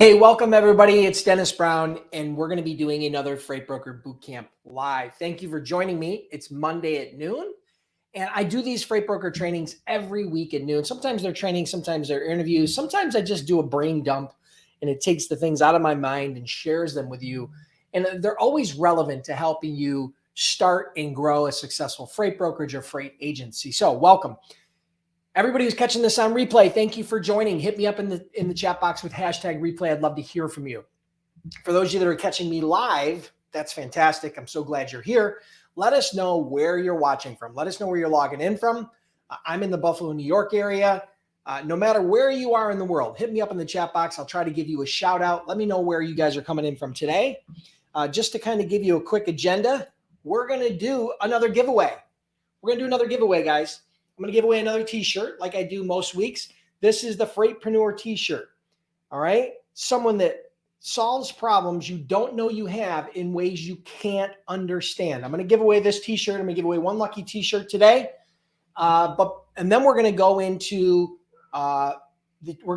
Hey, welcome everybody. It's Dennis Brown, and we're going to be doing another Freight Broker Bootcamp live. Thank you for joining me. It's Monday at noon, and I do these Freight Broker trainings every week at noon. Sometimes they're training, sometimes they're interviews. Sometimes I just do a brain dump, and it takes the things out of my mind and shares them with you. And they're always relevant to helping you start and grow a successful freight brokerage or freight agency. So welcome. Everybody who's catching this on replay, thank you for joining. Hit me up in the chat box with hashtag replay. I'd love to hear from you. For those of you that are catching me live, that's fantastic. I'm so glad you're here. Let us know where you're watching from. Let us know where you're logging in from. I'm in the Buffalo, New York area. No matter where you are in the world, hit me up in the chat box. I'll try to give you a shout out. Let me know where you guys are coming in from today. Just to kind of give you a quick agenda, we're going to do another giveaway. We're going to do another giveaway, guys. I'm going to give away another t-shirt like I do most weeks. This is the Freightpreneur t-shirt. All right. Someone that solves problems you don't know you have in ways you can't understand. I'm going to give away this t-shirt. I'm going to give away one lucky t-shirt today. And then we're going to go into, we're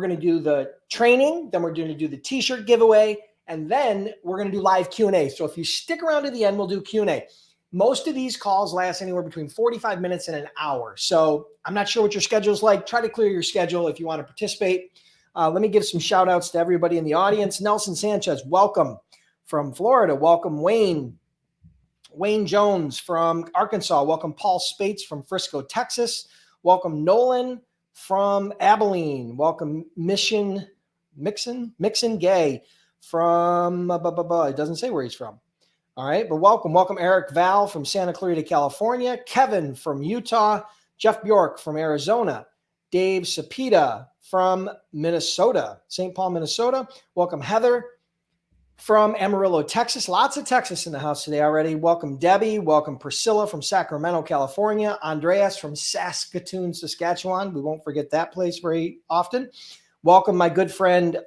going to do the training. Then we're going to do the t-shirt giveaway. And then we're going to do live Q&A. So if you stick around to the end, we'll do Q&A. Most of these calls last anywhere between 45 minutes and an hour. So I'm not sure what your schedule is like. Try to clear your schedule if you want to participate. Let me give some shout outs to everybody in the audience. Nelson Sanchez, welcome from Florida. Welcome Wayne. Wayne Jones from Arkansas. Welcome Paul Spates from Frisco, Texas. Welcome Nolan from Abilene. Welcome Mixon Gay from, it doesn't say where he's from. All right, but welcome Eric Val from Santa Clarita, California, Kevin from Utah, Jeff Bjork from Arizona, Dave Sapita from Minnesota, St. Paul, Minnesota. Welcome Heather from Amarillo, Texas. Lots of Texas in the house today already. Welcome Debbie. Welcome Priscilla from Sacramento, California. Andreas from Saskatoon, Saskatchewan. We won't forget that place very often. Welcome my good friend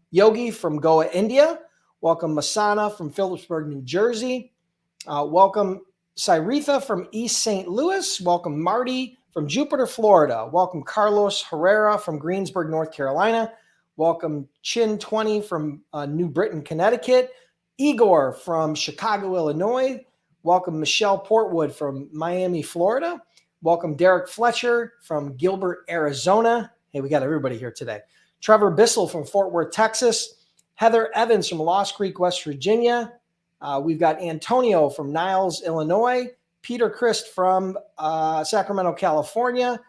Yogi from Goa, India. Welcome Masana from Phillipsburg, New Jersey. Welcome Cyretha from East St. Louis. Welcome Marty from Jupiter, Florida. Welcome Carlos Herrera from Greensburg, North Carolina. Welcome Chin20 from New Britain, Connecticut. Igor from Chicago, Illinois. Welcome Michelle Portwood from Miami, Florida. Welcome Derek Fletcher from Gilbert, Arizona. Hey, we got everybody here today. Trevor Bissell from Fort Worth, Texas. Heather Evans from Lost Creek, West Virginia. We've got Antonio from Niles, Illinois. Peter Christ from Sacramento, California.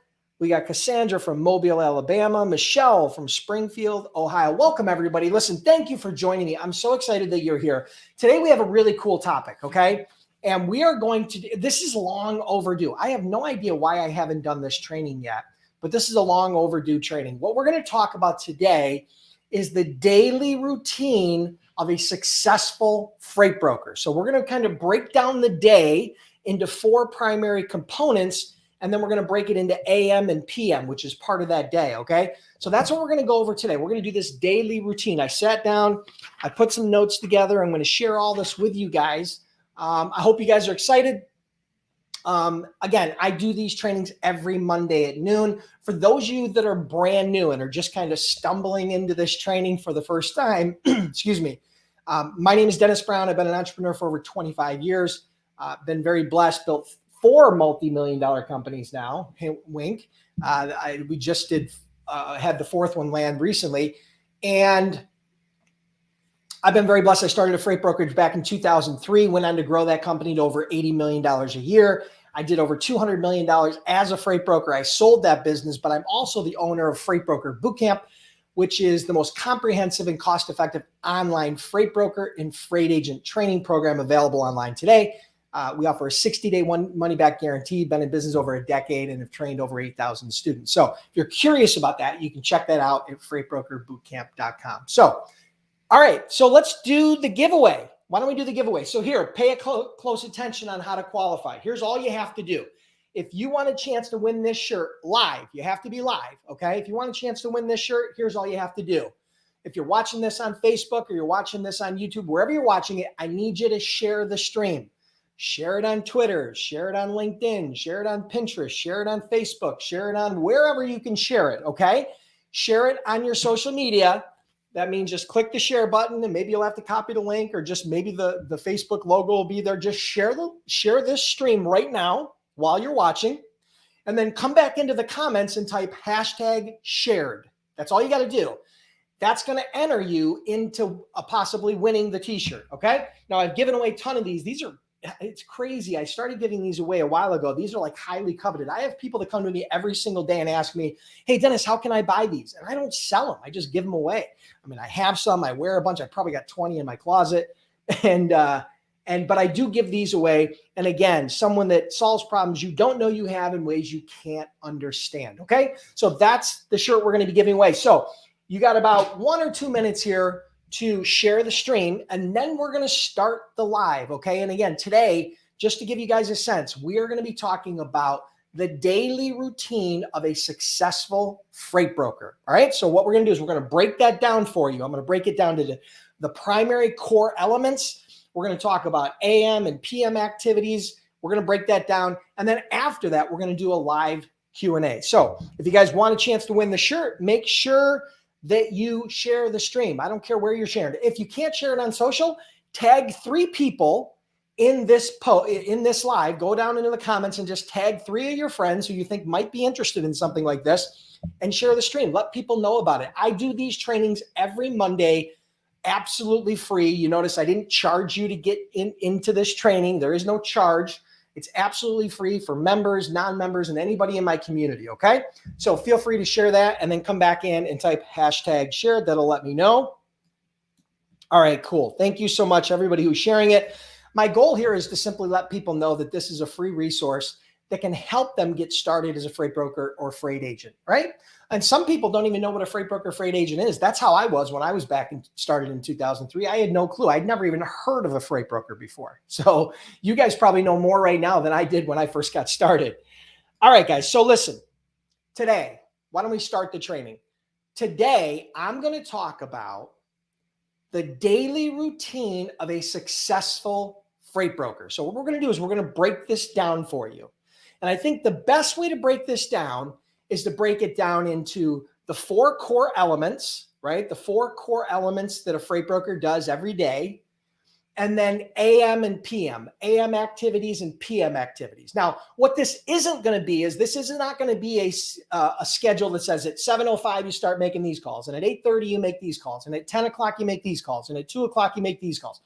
We got Cassandra from Mobile, Alabama. Michelle from Springfield, Ohio. Welcome, everybody. Listen, thank you for joining me. I'm so excited that you're here. Today, we have a really cool topic, okay? And we are going to, this is long overdue. I have no idea why I haven't done this training yet, but this is a long overdue training. What we're going to talk about today is the daily routine of a successful freight broker. So we're going to kind of break down the day into 4 primary components, and then we're going to break it into AM and PM, which is part of that day, okay? So that's what we're going to go over today. We're going to do this daily routine. I sat down, I put some notes together. I'm going to share all this with you guys. I hope you guys are excited. Again, I do these trainings every Monday at noon. For those of you that are brand new and are just kind of stumbling into this training for the first time, excuse me, my name is Dennis Brown. I've been an entrepreneur for over 25 years. Been very blessed, built 4 multi-million-dollar companies now, wink. We just had the 4th one land recently. And I've been very blessed. I started a freight brokerage back in 2003, went on to grow that company to over $80 million a year. I did over $200 million as a freight broker. I sold that business, but I'm also the owner of Freight Broker Bootcamp, which is the most comprehensive and cost-effective online freight broker and freight agent training program available online today. We offer a 60-day money-back guarantee, been in business over a decade, and have trained over 8,000 students. So if you're curious about that, you can check that out at freightbrokerbootcamp.com. So all right, so let's do the giveaway. Why don't we do the giveaway? So here, pay close attention on how to qualify. Here's all you have to do. If you want a chance to win this shirt live, you have to be live, okay? If you want a chance to win this shirt, here's all you have to do. If you're watching this on Facebook or you're watching this on YouTube, wherever you're watching it, I need you to share the stream. Share it on Twitter, share it on LinkedIn, share it on Pinterest, share it on Facebook, share it on wherever you can share it, okay? Share it on your social media. That means just click the share button, and maybe you'll have to copy the link, or just maybe the Facebook logo will be there. Just share this stream right now while you're watching, and then come back into the comments and type #shared. That's all you got to do. That's going to enter you into possibly winning the t-shirt. Okay. Now I've given away a ton of these. It's crazy. I started giving these away a while ago. These are like highly coveted. I have people that come to me every single day and ask me, hey, Dennis, how can I buy these? And I don't sell them. I just give them away. I mean, I have some, I wear a bunch. I probably got 20 in my closet. But I do give these away. And again, someone that solves problems you don't know you have in ways you can't understand. Okay. So that's the shirt we're going to be giving away. So you got about 1 or 2 minutes here to share the stream, and then we're going to start the live. Okay. And again, today, just to give you guys a sense, we are going to be talking about the daily routine of a successful freight broker. All right. So what we're going to do is we're going to break that down for you. I'm going to break it down to the primary core elements. We're going to talk about AM and PM activities. We're going to break that down. And then after that, we're going to do a live Q&A. So if you guys want a chance to win the shirt, make sure that you share the stream. I don't care where you're sharing it. If you can't share it on social, tag 3 people in this live. Go down into the comments and just tag 3 of your friends who you think might be interested in something like this, and share the stream. Let people know about it. I do these trainings every Monday, absolutely free. You notice I didn't charge you to get into this training. There is no charge. It's absolutely free for members, non-members, and anybody in my community, okay? So feel free to share that, and then come back in and type #shared. That'll let me know. All right, cool. Thank you so much, everybody who's sharing it. My goal here is to simply let people know that this is a free resource that can help them get started as a freight broker or freight agent, right? And some people don't even know what a freight broker, freight agent is. That's how I was when I was started in 2003. I had no clue. I'd never even heard of a freight broker before. So you guys probably know more right now than I did when I first got started. All right, guys. So listen, today, why don't we start the training? Today, I'm going to talk about the daily routine of a successful freight broker. So what we're going to do is we're going to break this down for you. And I think the best way to break this down is to break it down into the 4 core elements, right? The 4 core elements that a freight broker does every day. And then AM and PM, AM activities and PM activities. Now, what this isn't going to be is this is not going to be a schedule that says at 7:05 you start making these calls, and at 8:30 you make these calls, and at 10 o'clock you make these calls, and at 2 o'clock you make these calls.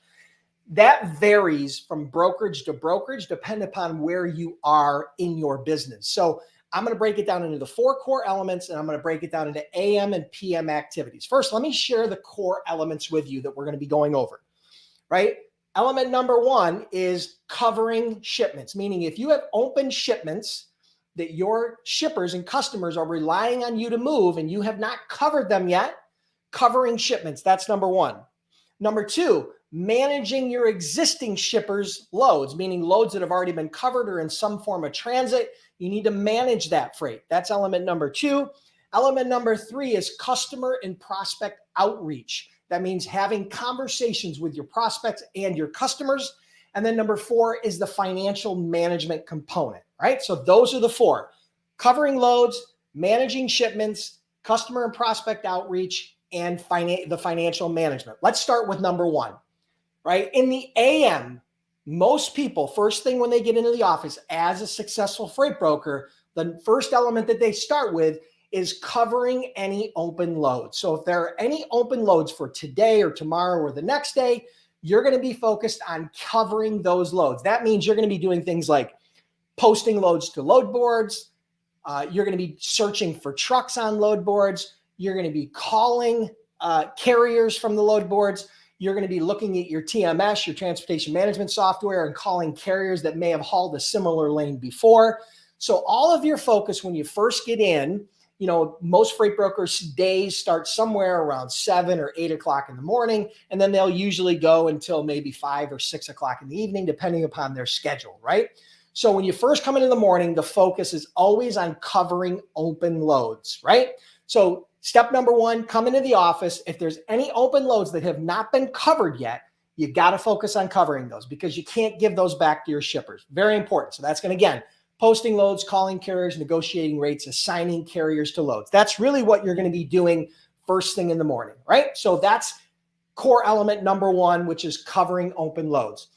That varies from brokerage to brokerage, depending upon where you are in your business. So I'm going to break it down into the 4 core elements, and I'm going to break it down into AM and PM activities. First, let me share the core elements with you that we're going to be going over, right? Element number 1 is covering shipments, meaning if you have open shipments that your shippers and customers are relying on you to move and you have not covered them yet, covering shipments, that's number 1. Number 2, managing your existing shippers' loads, meaning loads that have already been covered or in some form of transit. You need to manage that freight. That's element number 2. Element number 3 is customer and prospect outreach. That means having conversations with your prospects and your customers. And then number 4 is the financial management component, right? So those are the 4: covering loads, managing shipments, customer and prospect outreach, and the financial management. Let's start with number 1, right? In the AM, most people, first thing when they get into the office as a successful freight broker, the first element that they start with is covering any open loads. So if there are any open loads for today or tomorrow or the next day, you're going to be focused on covering those loads. That means you're going to be doing things like posting loads to load boards. You're going to be searching for trucks on load boards. You're going to be calling carriers from the load boards. You're going to be looking at your TMS, your transportation management software, and calling carriers that may have hauled a similar lane before. So all of your focus when you first get in, you know, most freight brokers' days start somewhere around 7 or 8 o'clock in the morning, and then they'll usually go until maybe 5 or 6 o'clock in the evening, depending upon their schedule, right? So when you first come in the morning, the focus is always on covering open loads, right? So step number 1, come into the office. If there's any open loads that have not been covered yet, you got to focus on covering those because you can't give those back to your shippers. Very important. So that's going to, again, posting loads, calling carriers, negotiating rates, assigning carriers to loads. That's really what you're going to be doing first thing in the morning, right? So that's core element number one, which is covering open loads.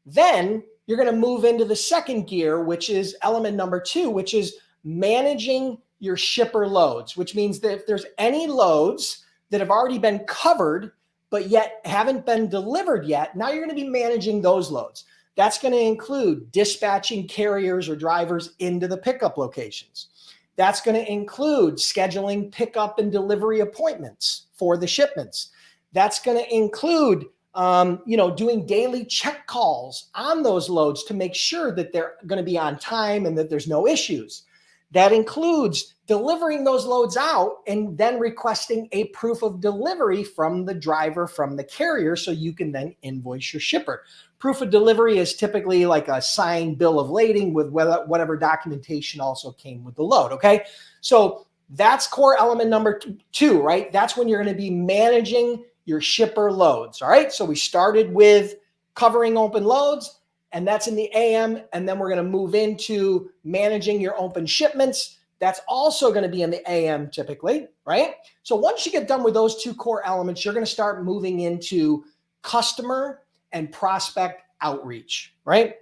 Then you're going to move into the second gear, which is element number two, which is managing your shipper loads, which means that if there's any loads that have already been covered, but yet haven't been delivered yet, now you're going to be managing those loads. That's going to include dispatching carriers or drivers into the pickup locations. That's going to include scheduling pickup and delivery appointments for the shipments. That's going to include, doing daily check calls on those loads to make sure that they're going to be on time and that there's no issues. That includes delivering those loads out and then requesting a proof of delivery from the driver, from the carrier, so you can then invoice your shipper. Proof of delivery is typically like a signed bill of lading with whatever documentation also came with the load, okay? So that's core element number two, right? That's when you're going to be managing your shipper loads, all right? So we started with covering open loads, and that's in the AM, and then we're going to move into managing your open shipments. That's also going to be in the AM typically, right? So once you get done with those two core elements, you're going to start moving into customer and prospect outreach, right?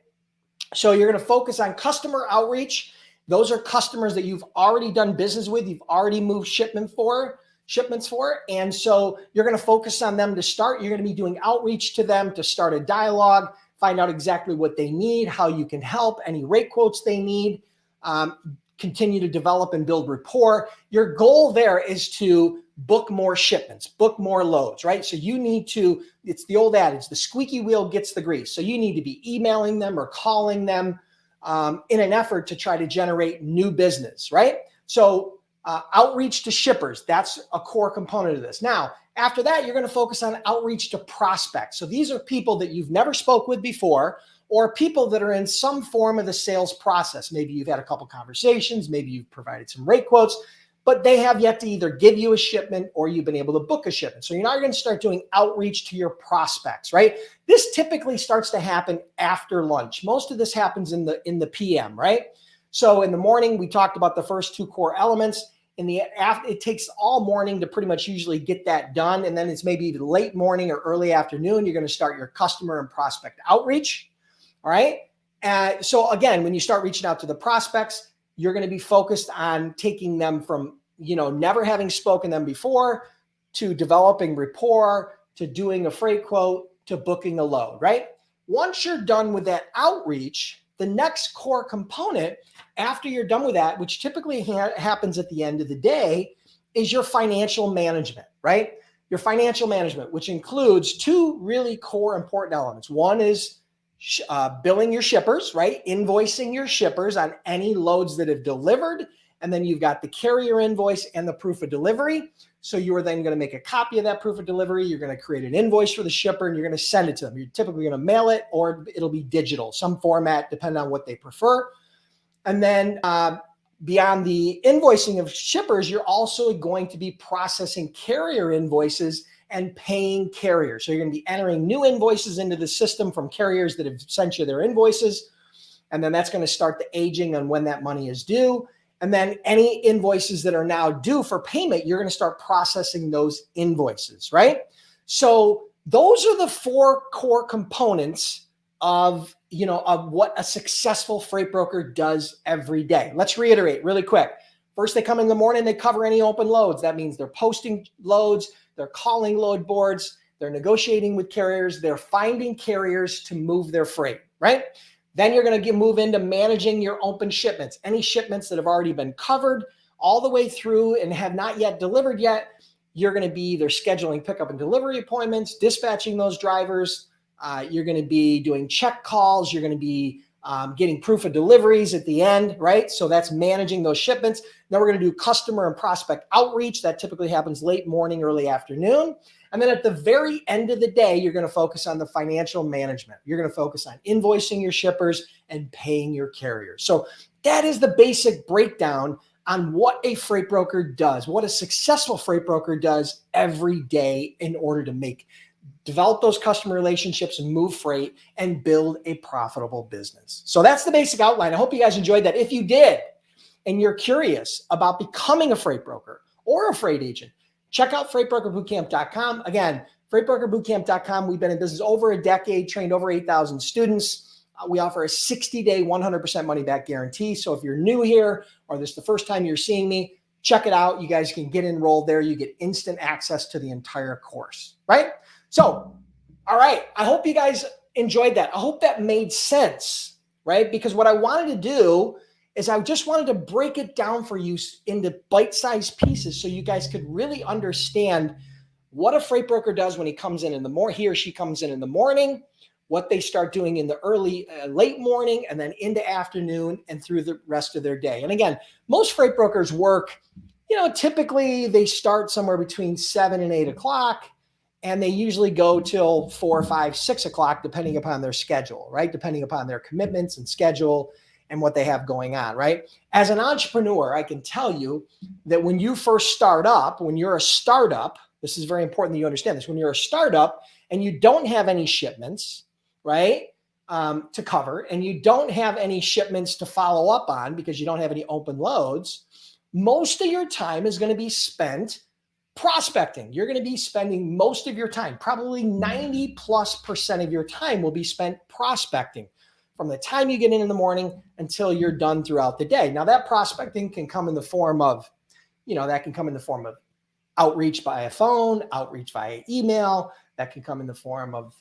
So you're going to focus on customer outreach. Those are customers that you've already done business with, you've already moved shipments for. And so you're going to focus on them to start. You're going to be doing outreach to them to start a dialogue, find out exactly what they need, how you can help, any rate quotes they need, continue to develop and build rapport. Your goal there is to book more shipments, book more loads, right? So you need to, it's the old adage, the squeaky wheel gets the grease. So you need to be emailing them or calling them in an effort to try to generate new business, right? So outreach to shippers, that's a core component of this. Now, after that, you're going to focus on outreach to prospects. So these are people that you've never spoke with before, or people that are in some form of the sales process. Maybe you've had a couple conversations, maybe you've provided some rate quotes, but they have yet to either give you a shipment or you've been able to book a shipment. So you're now going to start doing outreach to your prospects, right? This typically starts to happen after lunch. Most of this happens in the PM, right? So in the morning, we talked about the first two core elements. It takes all morning to pretty much usually get that done. And then it's maybe late morning or early afternoon, you're going to start your customer and prospect outreach. All right. So again, when you start reaching out to the prospects, you're going to be focused on taking them from, never having spoken to them before to developing rapport, to doing a freight quote, to booking a load, right? Once you're done with that outreach, the next core component after you're done with that, which typically happens at the end of the day, is your financial management, right? Your financial management, which includes two really core important elements. One is billing your shippers, right? Invoicing your shippers on any loads that have delivered. And then you've got the carrier invoice and the proof of delivery. So you are then going to make a copy of that proof of delivery. You're going to create an invoice for the shipper and you're going to send it to them. You're typically going to mail it or it'll be digital, some format, depending on what they prefer. And then beyond the invoicing of shippers, you're also going to be processing carrier invoices and paying carriers. So you're going to be entering new invoices into the system from carriers that have sent you their invoices. And then that's going to start the aging on when that money is due. And then any invoices that are now due for payment, you're going to start processing those invoices, right? So those are the four core components of what a successful freight broker does every day. Let's reiterate really quick. First, they come in the morning, they cover any open loads. That means they're posting loads, they're calling load boards, they're negotiating with carriers, they're finding carriers to move their freight, right? Then you're going to move into managing your open shipments, any shipments that have already been covered all the way through and have not yet delivered yet. You're going to be either scheduling pickup and delivery appointments, dispatching those drivers. You're going to be doing check calls. You're going to be getting proof of deliveries at the end, right? So that's managing those shipments. Then we're going to do customer and prospect outreach. That typically happens late morning, early afternoon. And then at the very end of the day, you're going to focus on the financial management. You're going to focus on invoicing your shippers and paying your carriers. So that is the basic breakdown on what a freight broker does, what a successful freight broker does every day in order to develop those customer relationships and move freight and build a profitable business. So that's the basic outline. I hope you guys enjoyed that. If you did, and you're curious about becoming a freight broker or a freight agent, check out freightbrokerbootcamp.com. Again, freightbrokerbootcamp.com. We've been in business over a decade, trained over 8,000 students. We offer a 60-day, 100% money-back guarantee. So if you're new here or this is the first time you're seeing me, check it out. You guys can get enrolled there. You get instant access to the entire course, right? So, all right. I hope you guys enjoyed that. I hope that made sense, right? Because what I wanted to do is I just wanted to break it down for you into bite-sized pieces so you guys could really understand what a freight broker does when he comes in the morning, he or she comes in the morning, what they start doing in the early, late morning, and then into afternoon and through the rest of their day. And again, most freight brokers work, typically they start somewhere between 7 and 8 o'clock, and they usually go till 4, 5, 6 o'clock, depending upon their schedule, right? Depending upon their commitments and schedule and what they have going on, right? As an entrepreneur, I can tell you that when you first start up, when you're a startup, this is very important that you understand this. When you're a startup and you don't have any shipments, right, to cover, and you don't have any shipments to follow up on because you don't have any open loads, most of your time is going to be spent prospecting. You're going to be spending most of your time, probably 90+% of your time will be spent prospecting from the time you get in the morning until you're done throughout the day. Now that prospecting can come in the form of, outreach by a phone, outreach via email. That can come in the form of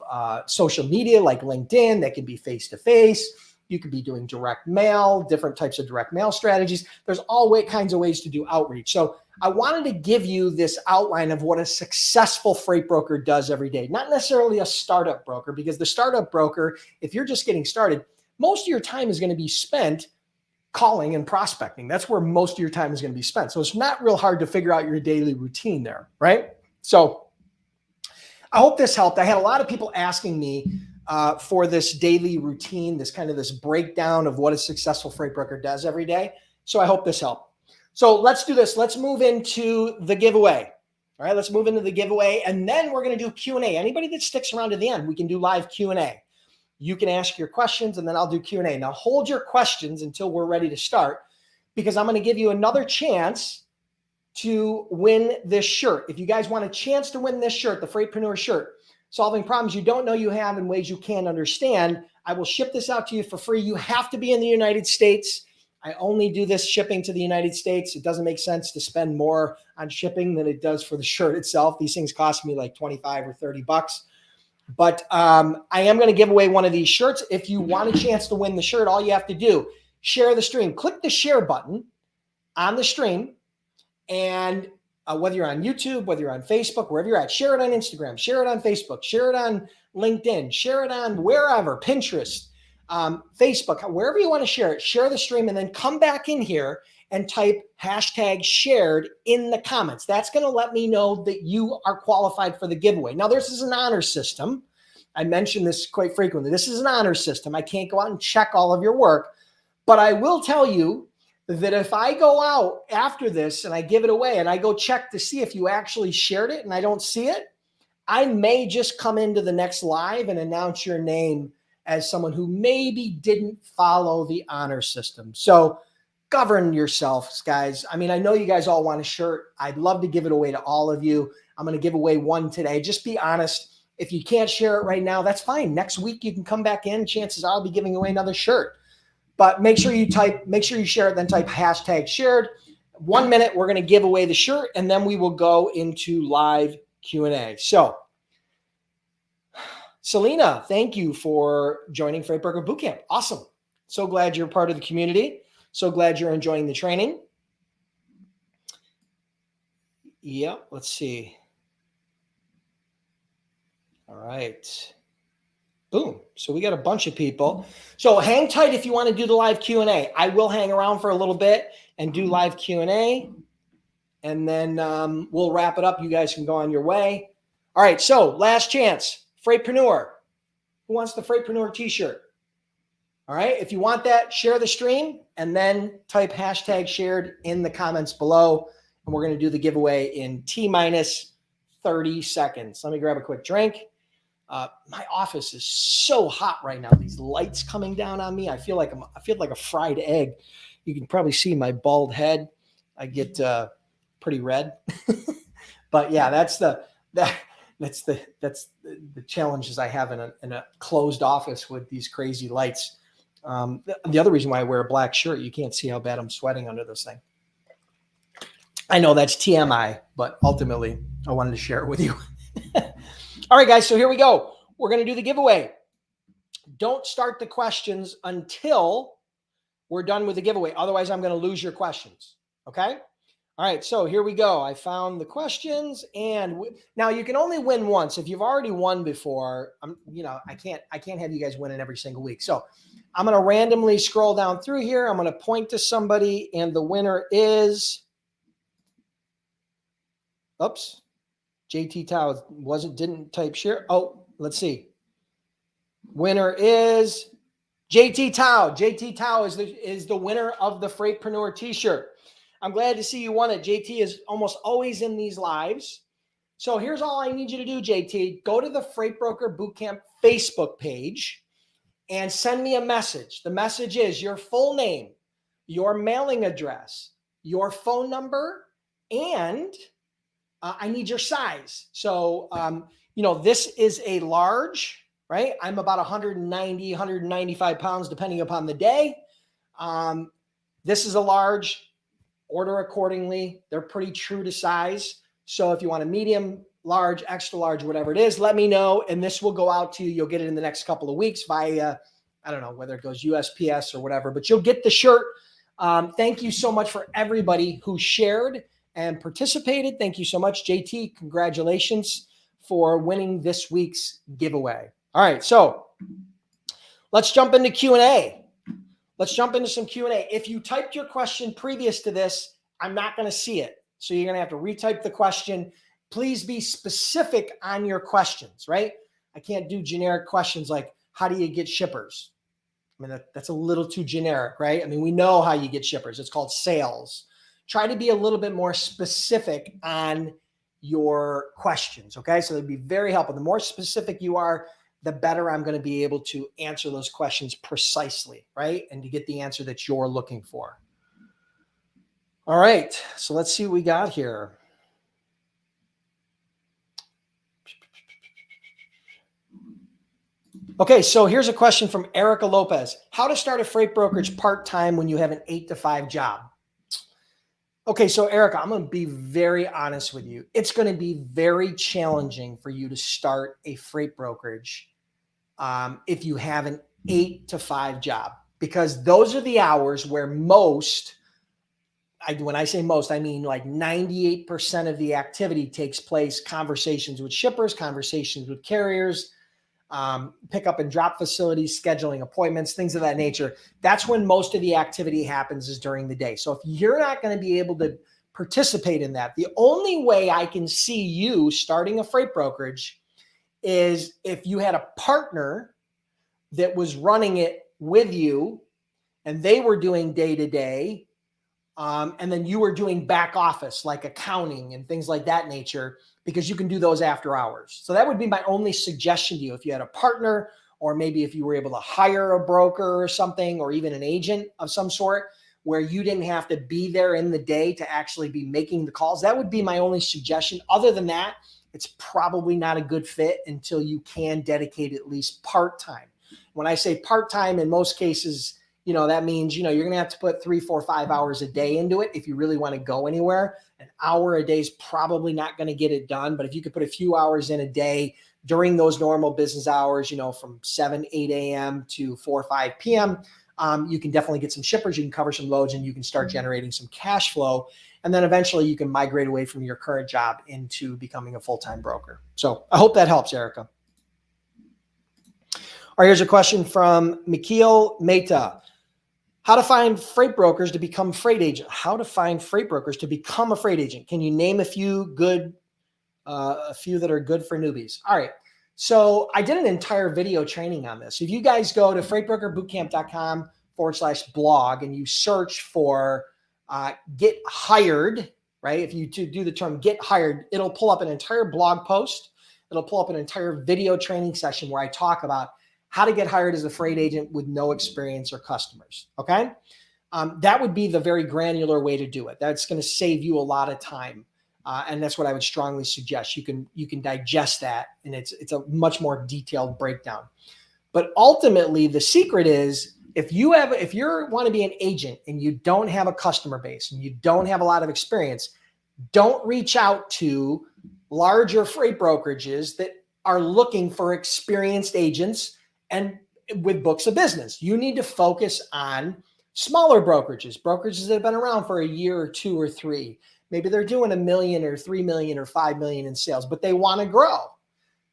social media like LinkedIn. That can be face-to-face. You could be doing direct mail, different types of direct mail strategies. There's all kinds of ways to do outreach. So I wanted to give you this outline of what a successful freight broker does every day. Not necessarily a startup broker, because the startup broker, if you're just getting started, most of your time is going to be spent calling and prospecting. That's where most of your time is going to be spent. So it's not real hard to figure out your daily routine there, right? So I hope this helped. I had a lot of people asking me for this daily routine, this breakdown of what a successful freight broker does every day. So I hope this helped. So let's do this. Let's move into the giveaway. All right, let's move into the giveaway, and then we're going to do Q&A. Anybody that sticks around to the end, we can do live Q&A. You can ask your questions, and then I'll do Q&A. Now, hold your questions until we're ready to start, because I'm going to give you another chance to win this shirt. If you guys want a chance to win this shirt, the Freightpreneur shirt, solving problems you don't know you have in ways you can't understand, I will ship this out to you for free. You have to be in the United States. I only do this shipping to the United States. It doesn't make sense to spend more on shipping than it does for the shirt itself. These things cost me like 25 or 30 bucks. But I am going to give away one of these shirts. If you want a chance to win the shirt, all you have to do, share the stream. Click the share button on the stream. And whether you're on YouTube, whether you're on Facebook, wherever you're at, share it on Instagram, share it on Facebook, share it on LinkedIn, share it on wherever, Pinterest, Facebook, wherever you want to share it, share the stream, and then come back in here and type #shared in the comments. That's going to let me know that you are qualified for the giveaway. Now, this is an honor system. I mention this quite frequently. This is an honor system. I can't go out and check all of your work, but I will tell you that if I go out after this and I give it away and I go check to see if you actually shared it and I don't see it, I may just come into the next live and announce your name as someone who maybe didn't follow the honor system. So govern yourselves, guys. I mean, I know you guys all want a shirt. I'd love to give it away to all of you. I'm going to give away one today. Just be honest. If you can't share it right now, that's fine. Next week, you can come back in. Chances are I'll be giving away another shirt. But make sure you share it, then type #shared. 1 minute, we're going to give away the shirt, and then we will go into live Q&A. So, Selena, thank you for joining Freight Broker Bootcamp. Awesome. So glad you're part of the community. So glad you're enjoying the training. Yeah, let's see. All right. Boom. So we got a bunch of people. So hang tight if you want to do the live Q&A. I will hang around for a little bit and do live Q&A. And then we'll wrap it up. You guys can go on your way. All right. So last chance. Freightpreneur. Who wants the Freightpreneur t-shirt? All right. If you want that, share the stream and then type #shared in the comments below. And we're going to do the giveaway in T-30 seconds. Let me grab a quick drink. My office is so hot right now. These lights coming down on me. I feel like a fried egg. You can probably see my bald head. I get pretty red. But yeah, that's the challenges I have in a closed office with these crazy lights. The other reason why I wear a black shirt, you can't see how bad I'm sweating under this thing. I know that's TMI, but ultimately I wanted to share it with you. All right, guys, so here we go. We're going to do the giveaway. Don't start the questions until we're done with the giveaway. Otherwise, I'm going to lose your questions. Okay? All right, so here we go. I found the questions, and now you can only win once. If you've already won before, I can't have you guys winning every single week. So I'm going to randomly scroll down through here. I'm going to point to somebody, and the winner is, oops, JT Tao didn't type share. Oh, let's see. Winner is JT Tao. JT Tao is the winner of the Freightpreneur t-shirt. I'm glad to see you won it. JT is almost always in these lives. So here's all I need you to do, JT. Go to the Freight Broker Bootcamp Facebook page and send me a message. The message is your full name, your mailing address, your phone number, and I need your size. So, this is a large, right? I'm about 190, 195 pounds, depending upon the day. This is a large. Order accordingly. They're pretty true to size. So if you want a medium, large, extra large, whatever it is, let me know. And this will go out to you. You'll get it in the next couple of weeks via, I don't know whether it goes USPS or whatever, but you'll get the shirt. Thank you so much for everybody who shared and participated. Thank you so much, JT. Congratulations for winning this week's giveaway. All right, so let's jump into Q&A. Let's jump into some Q&A. If you typed your question previous to this, I'm not going to see it. So you're going to have to retype the question. Please be specific on your questions, right? I can't do generic questions like, how do you get shippers? I mean, that's a little too generic, right? I mean, we know how you get shippers. It's called sales. Try to be a little bit more specific on your questions, okay? So it'd be very helpful. The more specific you are, the better I'm going to be able to answer those questions precisely, right? And to get the answer that you're looking for. All right, so let's see what we got here. Okay, so here's a question from Erica Lopez. How to start a freight brokerage part-time when you have an 8-to-5 job? Okay, so Erica, I'm going to be very honest with you. It's going to be very challenging for you to start a freight brokerage if you have an 8-to-5 job, because those are the hours where when I say most, I mean like 98% of the activity takes place. Conversations with shippers, conversations with carriers, pickup and drop facilities, scheduling appointments, things of that nature. That's when most of the activity happens, is during the day. So if you're not going to be able to participate in that, the only way I can see you starting a freight brokerage is if you had a partner that was running it with you and they were doing day-to-day, and then you were doing back office like accounting and things like that nature, because you can do those after hours. So that would be my only suggestion to you. If you had a partner, or maybe if you were able to hire a broker or something, or even an agent of some sort, where you didn't have to be there in the day to actually be making the calls, that would be my only suggestion. Other than that, it's probably not a good fit until you can dedicate at least part-time. When I say part-time, in most cases, that means, you're going to have to put 3, 4, 5 hours a day into it if you really want to go anywhere. An hour a day is probably not going to get it done. But if you could put a few hours in a day during those normal business hours, from 7, 8 a.m. to 4, 5 p.m., you can definitely get some shippers, you can cover some loads, and you can start generating some cash flow. And then eventually you can migrate away from your current job into becoming a full-time broker. So I hope that helps, Erica. All right, here's a question from Mikhail Mehta. How to find freight brokers to become freight agent? How to find freight brokers to become a freight agent? Can you name a few that are good for newbies? All right. So I did an entire video training on this. If you guys go to freightbrokerbootcamp.com/blog and you search for get hired, right? If you do the term get hired, it'll pull up an entire blog post. It'll pull up an entire video training session where I talk about how to get hired as a freight agent with no experience or customers. Okay. That would be the very granular way to do it. That's going to save you a lot of time. And that's what I would strongly suggest. You can digest that, and it's a much more detailed breakdown. But ultimately, the secret is if you want to be an agent and you don't have a customer base and you don't have a lot of experience, don't reach out to larger freight brokerages that are looking for experienced agents and with books of business. You need to focus on smaller brokerages that have been around for a year or 2 or 3. Maybe they're doing $1 million or $3 million or $5 million in sales, but they want to grow.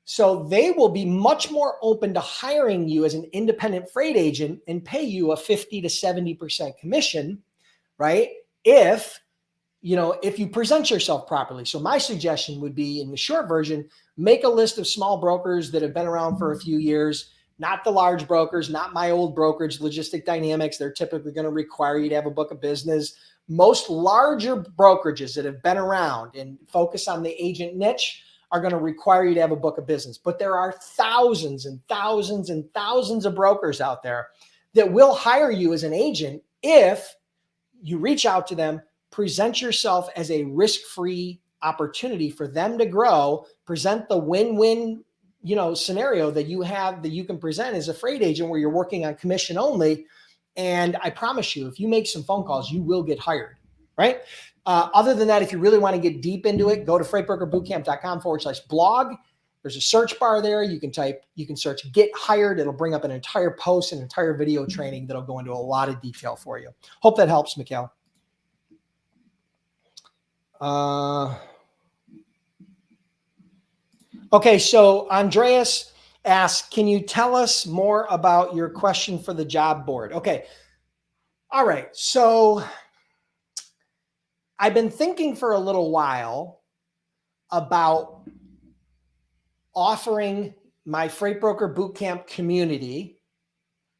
So they will be much more open to hiring you as an independent freight agent and pay you a 50 to 70% commission, right? If you present yourself properly. So my suggestion would be, in the short version, make a list of small brokers that have been around for a few years, not the large brokers, not my old brokerage, Logistic Dynamics. They're typically going to require you to have a book of business. Most larger brokerages that have been around and focus on the agent niche are going to require you to have a book of business. But there are thousands and thousands and thousands of brokers out there that will hire you as an agent if you reach out to them, present yourself as a risk-free opportunity for them to grow, present the win-win, scenario that you have that you can present as a freight agent where you're working on commission only. And I promise you, if you make some phone calls, you will get hired, right? Other than that, if you really want to get deep into it, go to freightbrokerbootcamp.com/blog. There's a search bar there. You can search get hired. It'll bring up an entire post, an entire video training that'll go into a lot of detail for you. Hope that helps, Mikhail. Okay, so Andreas asks, can you tell us more about your question for the job board? Okay. All right. So I've been thinking for a little while about offering my Freight Broker Bootcamp community,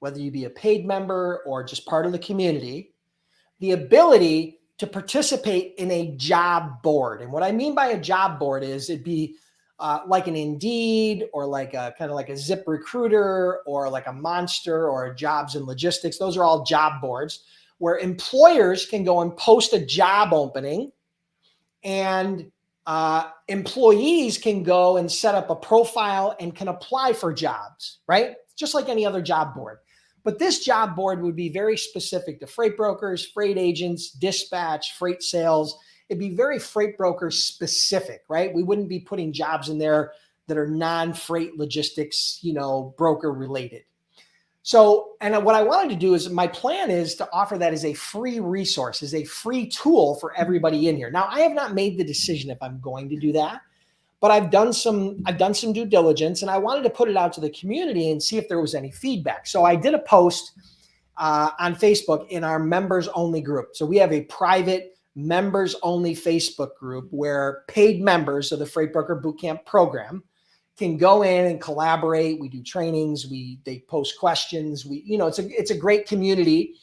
whether you be a paid member or just part of the community, the ability to participate in a job board. And what I mean by a job board is it'd be like an Indeed or like a kind of like a ZipRecruiter or like a Monster or a Jobs and Logistics. Those are all job boards where employers can go and post a job opening, and employees can go and set up a profile and can apply for jobs, right? Just like any other job board. But this job board would be very specific to freight brokers, freight agents, dispatch, freight sales. It'd be very freight broker specific, right? We wouldn't be putting jobs in there that are non-freight logistics, broker related. So, and what I wanted to do is, my plan is to offer that as a free resource, as a free tool for everybody in here. Now, I have not made the decision if I'm going to do that, but I've done some due diligence, and I wanted to put it out to the community and see if there was any feedback. So I did a post on Facebook in our members only group. So we have a private members only Facebook group where paid members of the Freight Broker Bootcamp program can go in and collaborate. We do trainings. They post questions. It's a great community.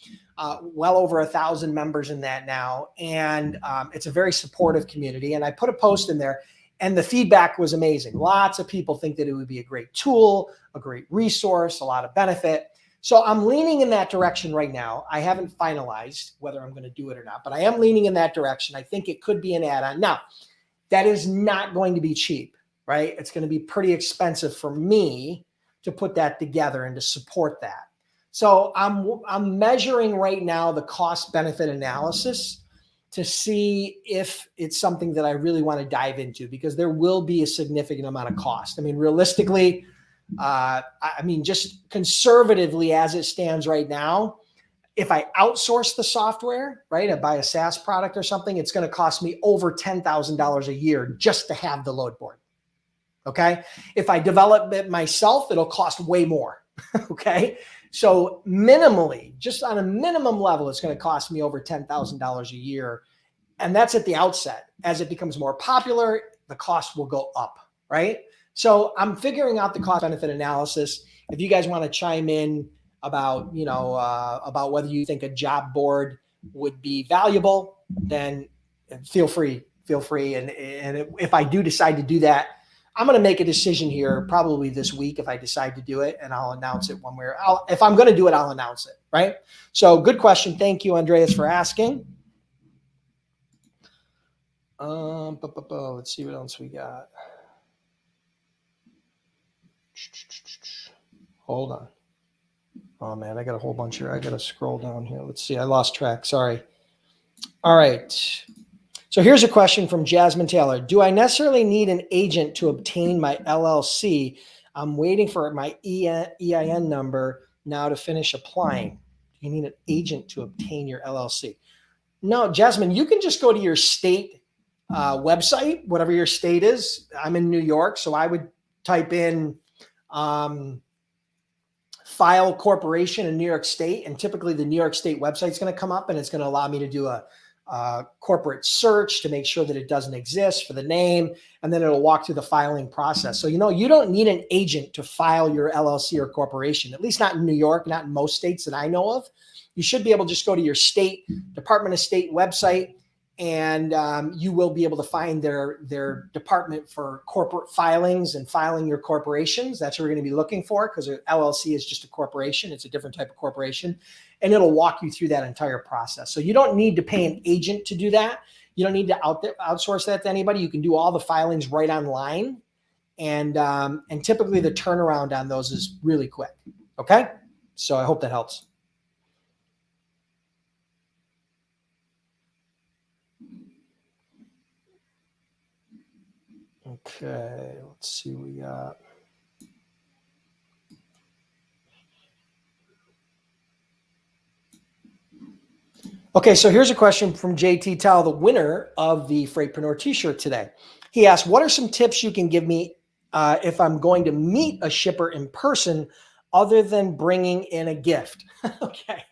Well over 1,000 members in that now, and it's a very supportive community. And I put a post in there, and the feedback was amazing. Lots of people think that it would be a great tool, a great resource, a lot of benefit. So I'm leaning in that direction right now. I haven't finalized whether I'm going to do it or not, but I am leaning in that direction. I think it could be an add-on. Now, that is not going to be cheap, right? It's going to be pretty expensive for me to put that together and to support that. So I'm measuring right now the cost-benefit analysis to see if it's something that I really want to dive into, because there will be a significant amount of cost. I mean, realistically, just conservatively as it stands right now, if I outsource the software, right, I buy a SaaS product or something, it's going to cost me over $10,000 a year just to have the load board. Okay. If I develop it myself, it'll cost way more. Okay. So minimally, just on a minimum level, it's going to cost me over $10,000 a year. And that's at the outset. As it becomes more popular, the cost will go up, right? So I'm figuring out the cost benefit analysis. If you guys want to chime in about, about whether you think a job board would be valuable, then feel free. And if I do decide to do that, I'm going to make a decision here probably this week if I decide to do it, and I'll announce it one way or if I'm going to do it, I'll announce it, right? So good question. Thank you, Andreas, for asking. Let's see what else we got. Hold on. Oh man, I got a whole bunch here. I got to scroll down here. Let's see. I lost track. Sorry. All right. So here's a question from Jasmine Taylor. Do I necessarily need an agent to obtain my LLC? I'm waiting for my EIN number now to finish applying. Do you need an agent to obtain your LLC? No, Jasmine, you can just go to your state website, whatever your state is. I'm in New York, so I would type in file corporation in New York State, and typically the New York State website is going to come up, and it's going to allow me to do a corporate search to make sure that it doesn't exist for the name, and then it'll walk through the filing process. So, you don't need an agent to file your LLC or corporation, at least not in New York, not in most states that I know of. You should be able to just go to your state Department of State website, and you will be able to find their department for corporate filings and filing your corporations. That's what we're going to be looking for, because an LLC is just a corporation. It's a different type of corporation, and it'll walk you through that entire process. So you don't need to pay an agent to do that. You don't need to outsource that to anybody. You can do all the filings right online, and typically the turnaround on those is really quick. Okay, so I hope that helps. Okay, let's see what we got. Okay, so here's a question from JT Tal, the winner of the Freightpreneur t-shirt today. He asked, what are some tips you can give me if I'm going to meet a shipper in person other than bringing in a gift? Okay.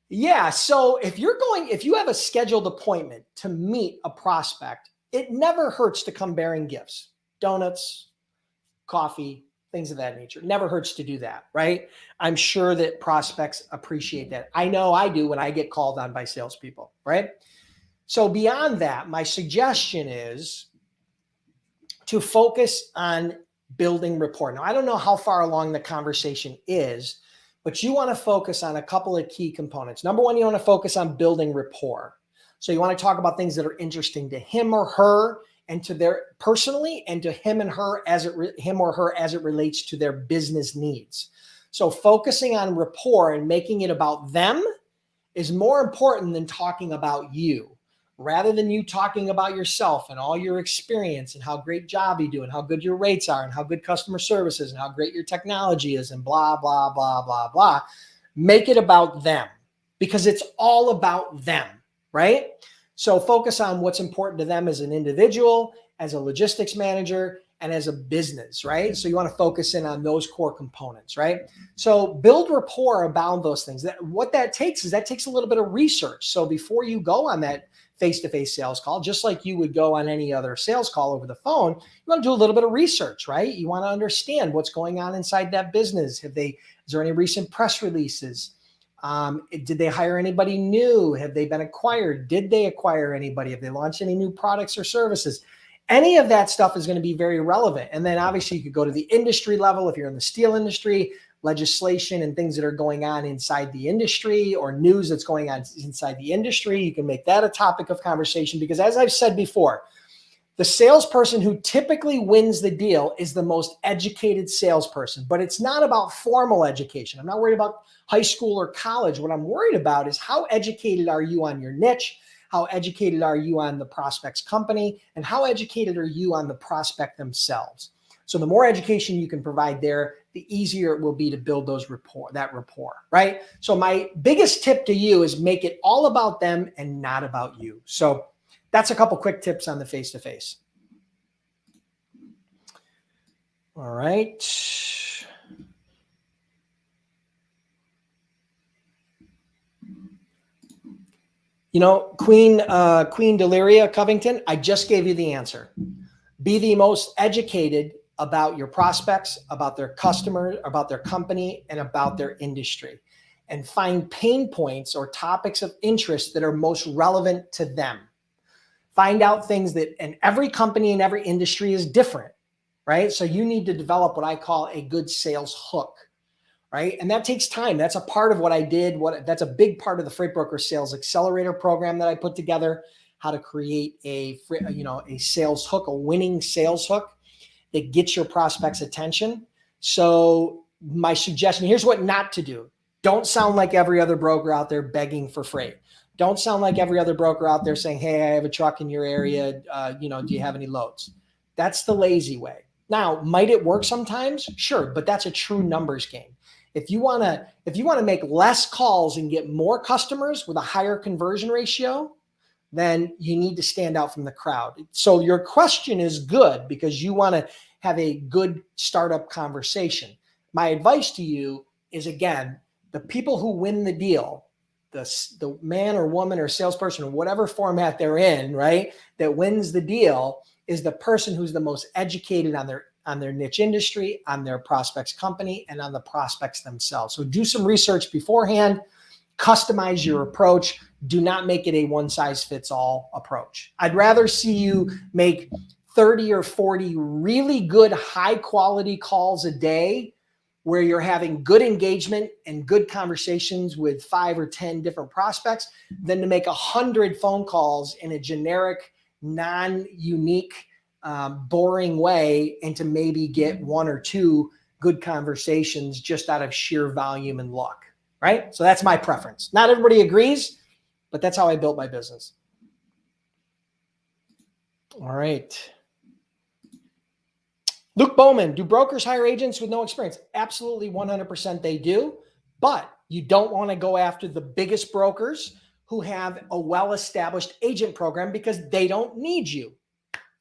Yeah, so if you have a scheduled appointment to meet a prospect, it never hurts to come bearing gifts, donuts, coffee, things of that nature. It never hurts to do that, right? I'm sure that prospects appreciate that. I know I do when I get called on by salespeople, right? So beyond that, my suggestion is to focus on building rapport. Now, I don't know how far along the conversation is, but you want to focus on a couple of key components. Number one, you want to focus on building rapport. So you want to talk about things that are interesting to him or her, and to their personally, and to him or her as it relates to their business needs. So focusing on rapport and making it about them is more important than talking about you. Rather than you talking about yourself and all your experience and how great job you do and how good your rates are and how good customer service is and how great your technology is and blah, blah, blah, blah, blah. Make it about them, because it's all about them, right? So focus on what's important to them as an individual, as a logistics manager, and as a business, right? So you want to focus in on those core components, right? So build rapport about those things. What that takes a little bit of research. So before you go on that face-to-face sales call, just like you would go on any other sales call over the phone, you want to do a little bit of research, right? You want to understand what's going on inside that business. Is there any recent press releases? Did they hire anybody new? Have they been acquired? Did they acquire anybody? Have they launched any new products or services? Any of that stuff is going to be very relevant. And then obviously you could go to the industry level if you're in the steel industry, legislation and things that are going on inside the industry, or news that's going on inside the industry. You can make that a topic of conversation, because as I've said before, the salesperson who typically wins the deal is the most educated salesperson, but it's not about formal education. I'm not worried about high school or college. What I'm worried about is how educated are you on your niche? How educated are you on the prospect's company? And how educated are you on the prospect themselves? So the more education you can provide there, the easier it will be to build that rapport, right? So my biggest tip to you is make it all about them and not about you. So that's a couple quick tips on the face-to-face. All right. Queen Deliria Covington, I just gave you the answer. Be the most educated about your prospects, about their customers, about their company, and about their industry. And find pain points or topics of interest that are most relevant to them. Find out things and every company and every industry is different, right? So you need to develop what I call a good sales hook, right? And that takes time. That's a part of what I did. That's a big part of the Freight Broker Sales Accelerator program that I put together. how to create a sales hook, a winning sales hook that gets your prospects' attention. So my suggestion, here's what not to do. Don't sound like every other broker out there begging for freight. Don't sound like every other broker out there saying, hey, I have a truck in your area. Do you have any loads? That's the lazy way. Now, might it work sometimes? Sure, but that's a true numbers game. If you want to make less calls and get more customers with a higher conversion ratio, then you need to stand out from the crowd. So your question is good because you want to have a good startup conversation. My advice to you is, again, the people who win the deal, the man or woman or salesperson or whatever format they're in, right, that wins the deal is the person who's the most educated on their niche industry, on their prospect's company, and on the prospects themselves. So do some research beforehand, customize your approach. Do not make it a one-size-fits-all approach. I'd rather see you make 30 or 40 really good, high-quality calls a day where you're having good engagement and good conversations with 5 or 10 different prospects than to make 100 phone calls in a generic, non-unique, boring way and to maybe get 1 or 2 good conversations just out of sheer volume and luck, right? So that's my preference. Not everybody agrees, but that's how I built my business. All right. Luke Bowman, do brokers hire agents with no experience? Absolutely, 100% they do, but you don't want to go after the biggest brokers who have a well-established agent program because they don't need you.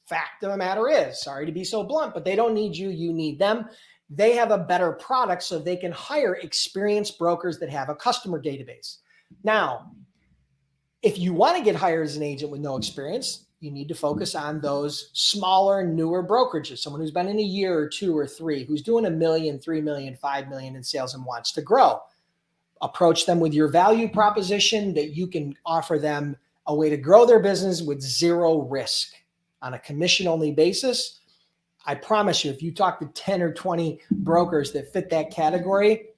Fact of the matter is, sorry to be so blunt, but they don't need you, you need them. They have a better product so they can hire experienced brokers that have a customer database. Now, if you want to get hired as an agent with no experience, you need to focus on those smaller, newer brokerages, someone who's been in a year or 2 or 3, who's doing $1 million, $3 million, $5 million in sales and wants to grow. Approach them with your value proposition that you can offer them a way to grow their business with zero risk on a commission-only basis. I promise you, if you talk to 10 or 20 brokers that fit that category,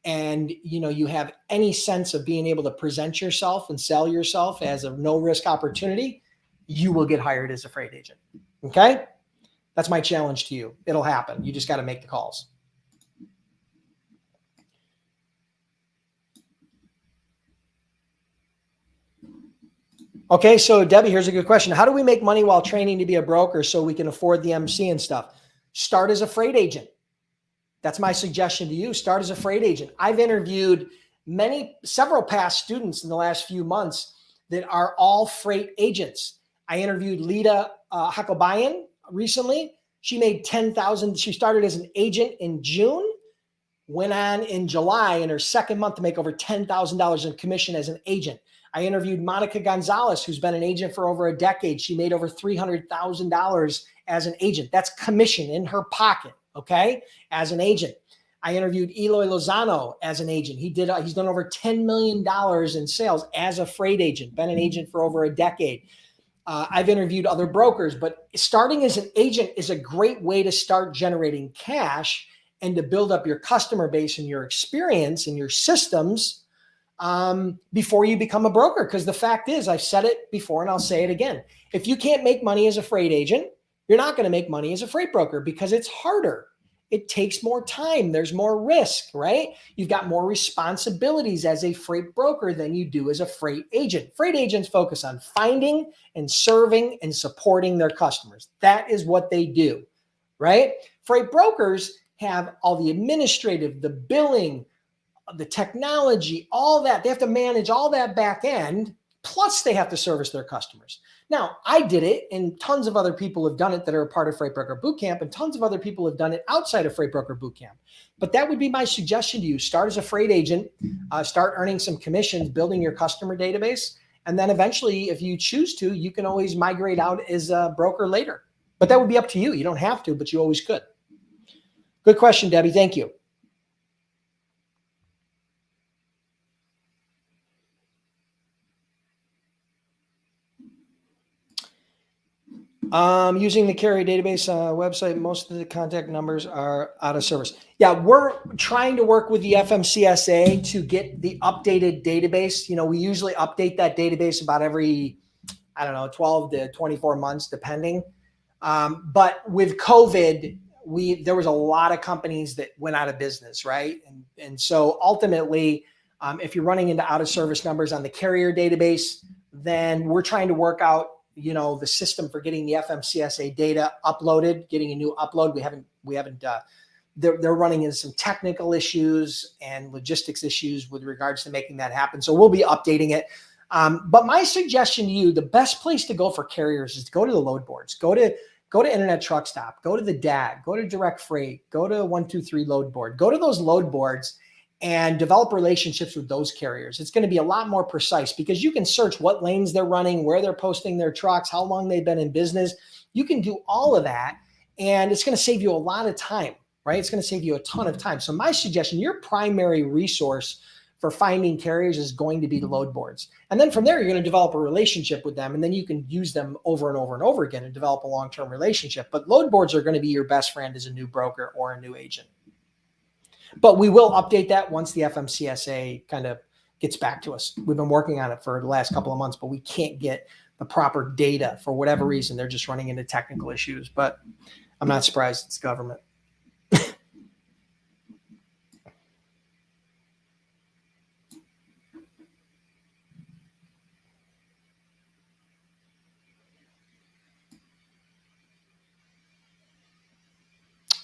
and you have any sense of being able to present yourself and sell yourself as a no-risk opportunity, you will get hired as a freight agent. Okay? That's my challenge to you. It'll happen. You just got to make the calls. Okay, so Debbie, here's a good question. How do we make money while training to be a broker so we can afford the MC and stuff? Start as a freight agent. That's my suggestion to you. Start as a freight agent. I've interviewed several past students in the last few months that are all freight agents. I interviewed Lita Hakobayan recently. She made $10,000. She started as an agent in June, went on in July in her second month to make over $10,000 in commission as an agent. I interviewed Monica Gonzalez, who's been an agent for over a decade. She made over $300,000 as an agent. That's commission in her pocket, okay, as an agent. I interviewed Eloy Lozano as an agent. He's done over $10 million in sales as a freight agent, been an agent for over a decade. I've interviewed other brokers, but starting as an agent is a great way to start generating cash and to build up your customer base and your experience and your systems before you become a broker. Because the fact is, I've said it before and I'll say it again. If you can't make money as a freight agent, you're not going to make money as a freight broker because it's harder. It takes more time. There's more risk, right? You've got more responsibilities as a freight broker than you do as a freight agent. Freight agents focus on finding and serving and supporting their customers. That is what they do, right? Freight brokers have all the administrative, the billing, the technology, all that. They have to manage all that back end, plus they have to service their customers. Now, I did it, and tons of other people have done it that are a part of Freight Broker Bootcamp, and tons of other people have done it outside of Freight Broker Bootcamp. But that would be my suggestion to you. Start as a freight agent, start earning some commissions, building your customer database, and then eventually, if you choose to, you can always migrate out as a broker later. But that would be up to you. You don't have to, but you always could. Good question, Debbie. Thank you. Using the carrier database website, most of the contact numbers are out of service. Yeah, we're trying to work with the FMCSA to get the updated database. We usually update that database about every, I don't know, 12 to 24 months, depending. But with COVID, there was a lot of companies that went out of business, right? And so ultimately, if you're running into out of service numbers on the carrier database, then we're trying to work out, the system for getting the FMCSA data uploaded, getting a new upload. We haven't. They're running into some technical issues and logistics issues with regards to making that happen. So we'll be updating it. But my suggestion to you, the best place to go for carriers is to go to the load boards. Go to Internet Truck Stop, go to the DAG, go to Direct Freight, go to 123 Load Board, go to those load boards and develop relationships with those carriers. It's going to be a lot more precise because you can search what lanes they're running, where they're posting their trucks, how long they've been in business. You can do all of that, and it's going to save you a lot of time, right? It's going to save you a ton of time. So my suggestion, your primary resource for finding carriers is going to be the load boards. And then from there, you're going to develop a relationship with them, and then you can use them over and over and over again and develop a long-term relationship. But load boards are going to be your best friend as a new broker or a new agent. But we will update that once the FMCSA kind of gets back to us. We've been working on it for the last couple of months, but we can't get the proper data for whatever reason. They're just running into technical issues, but I'm not surprised it's government.